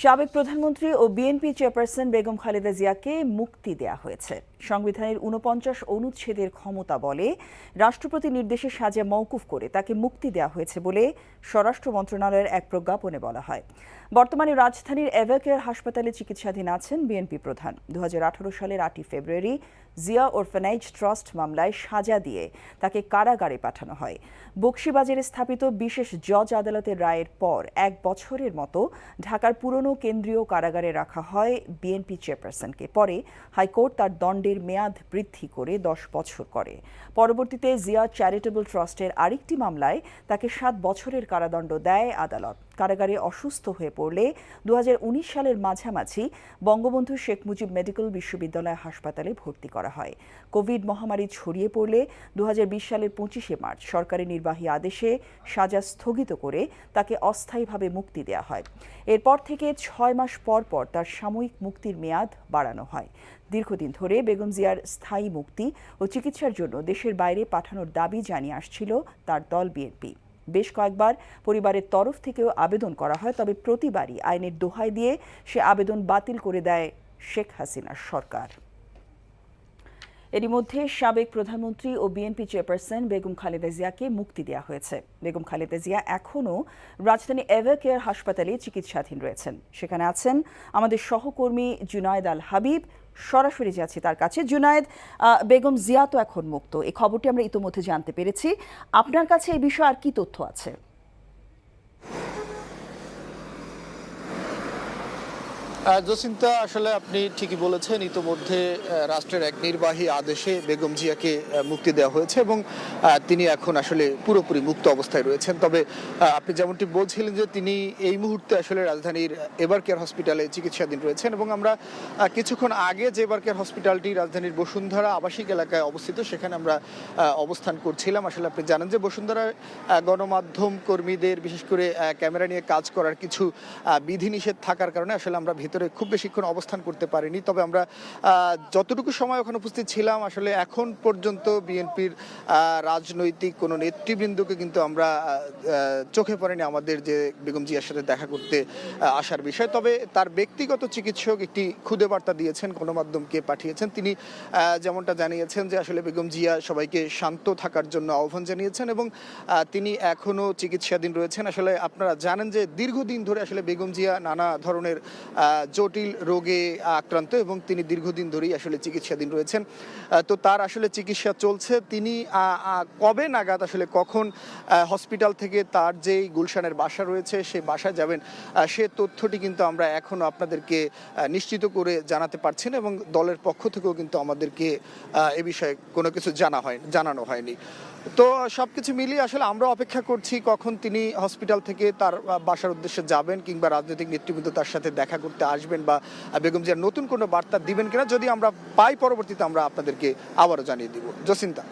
সাবেক প্রধানমন্ত্রী ও BNP chairperson Begum Khaleda জিয়াকে মুক্তি দেয়া হয়েছে। সংবিধানের ৪৯ অনুচ্ছেদের ক্ষমতা বলে রাষ্ট্রপতি নির্দেশে সাজা মওকুফ করে তাকে মুক্তি দেয়া হয়েছে বলে স্বরাষ্ট্র মন্ত্রণালয়ের এক প্রজ্ঞাপনে বলা হয়। বর্তমানে রাজধানীর এভারকেয়ার হাসপাতালে চিকিৎসাধীন আছেন বিএনপি প্রধান। ২০১৮ সালের ৮ ফেব্রুয়ারি জিয়া অরফানেজ ট্রাস্ট মামলায় সাজা দিয়ে তাকে কারাগারে পাঠানো হয়। বকশীবাজারে স্থাপিত বিশেষ জজ আদালতের রায়ের পর ১ বছরের মতো ঢাকার পুরনো কেন্দ্রীয় কারাগারে রাখা হয় বিএনপি চেয়ারপারসনকে। পরে হাইকোর্ট তার দণ্ডের মেয়াদ বৃদ্ধি করে ১০ বছর করে। পরবর্তীতে জিয়া চ্যারিটেবল ট্রাস্টের আরেকটি মামলায় তাকে ৭ বছরের কারাদণ্ড দেয় আদালত। কারাগারে অসুস্থ হয়ে পড়লে ২০১৯ সালের মাঝামাঝি বঙ্গবন্ধু শেখ মুজিব মেডিকেল বিশ্ববিদ্যালয় হাসপাতালে ভর্তি করা হয়। কোভিড মহামারী ছড়িয়ে পড়লে ২০২০ সালের ২৫শে মার্চ সরকারি নির্বাহী আদেশে সাজা স্থগিত করে তাকে অস্থায়ীভাবে মুক্তি দেওয়া হয়। এরপর থেকে ৬ মাস পর পর তার সাময়িক মুক্তির মেয়াদ বাড়ানো হয়। দীর্ঘদিন ধরে বেগম জিয়ার স্থায়ী মুক্তি ও চিকিৎসার জন্য দেশের বাইরে পাঠানোর দাবি জানিয়ে আসছিল তার দল বিএনপি। বেশ কয়েকবার পরিবারের তরফ থেকেও আবেদন করা হয়, তবে প্রতিবারই আইনের দোহাই দিয়ে সে আবেদন বাতিল করে দেয় শেখ হাসিনার সরকার। এরই মধ্যে সাবেক প্রধানমন্ত্রী ও বিএনপি চেয়ারপারসন বেগম খালেদা জিয়াকে মুক্তি দেওয়া হয়েছে। বেগম খালেদা জিয়া এখনও রাজধানী এভারকেয়ার হাসপাতালে চিকিৎসাধীন রয়েছেন। সেখানে আছেন আমাদের সহকর্মী জুনায়েদ আল হাবিব। সরাসরি যাচ্ছি তার কাছে। জুনায়েদ, বেগম জিয়া তো এখন মুক্ত, এই খবরটি আমরা ইতোমধ্যে জানতে পেরেছি। আপনার কাছে এই বিষয়ে আর কি তথ্য আছে? জসিন্তা, আসলে আপনি ঠিকই বলেছেন, ইতোমধ্যে রাষ্ট্রের এক নির্বাহী আদেশে বেগম জিয়াকে মুক্তি দেওয়া হয়েছে এবং তিনি এখন আসলে পুরোপুরি মুক্ত অবস্থায় রয়েছেন। তবে আপনি যেমনটি বলছিলেন যে তিনি এই মুহূর্তে আসলে রাজধানীর এভারকেয়ার হসপিটালে চিকিৎসাধীন রয়েছেন এবং আমরা কিছুক্ষণ আগে যে এভারকেয়ার হসপিটালটি রাজধানীর বসুন্ধরা আবাসিক এলাকায় অবস্থিত, সেখানে আমরা অবস্থান করছিলাম। আসলে আপনি জানেন যে বসুন্ধরা গণমাধ্যম কর্মীদের বিশেষ করে ক্যামেরা নিয়ে কাজ করার কিছু বিধিনিষেধ থাকার কারণে আসলে আমরা ভিতরে খুব বেশিক্ষণ অবস্থান করতে পারিনি। তবে আমরা যতটুকু সময় ওখানে উপস্থিত ছিলাম, আসলে এখন পর্যন্ত বিএনপির রাজনৈতিক কোনো নেতৃবৃন্দকে কিন্তু আমরা চোখে পড়েনি আমাদের যে বেগম জিয়ার সাথে দেখা করতে আসার বিষয়। তবে তার ব্যক্তিগত চিকিৎসক একটি খুদে বার্তা দিয়েছেন, গণমাধ্যমকে পাঠিয়েছেন। তিনি যেমনটা জানিয়েছেন যে আসলে বেগম জিয়া সবাইকে শান্ত থাকার জন্য আহ্বান জানিয়েছেন এবং তিনি এখনও চিকিৎসাধীন রয়েছেন। আসলে আপনারা জানেন যে দীর্ঘদিন ধরে আসলে বেগম জিয়া নানা ধরনের জটিল রোগে আক্রান্ত এবং তিনি দীর্ঘদিন ধরেই আসলে চিকিৎসাধীন রয়েছেন। তো তার আসলে চিকিৎসা চলছে। তিনি কবে নাগাদ আসলে কখন হসপিটাল থেকে তার যেই গুলশানের বাসা রয়েছে সেই বাসায় যাবেন, সে তথ্যটি কিন্তু আমরা এখনো আপনাদেরকে নিশ্চিত করে জানাতে পারছি না এবং দলের পক্ষ থেকেও কিন্তু আমাদেরকে এ বিষয়ে কোনো কিছু জানানো হয়নি। তো সবকিছু মিলিয়ে আসলে আমরা অপেক্ষা করছি কখন তিনি হসপিটাল থেকে তার বাসার উদ্দেশ্যে যাবেন কিংবা রাজনৈতিক নেতৃবৃন্দ তার সাথে দেখা করতে আসবেন বা বেগম জিয়ার নতুন কোনো বার্তা দিবেন কিনা। যদি আমরা পাই, পরবর্তীতে আমরা আপনাদেরকে আবারও জানিয়ে দিব। জসিন্তা।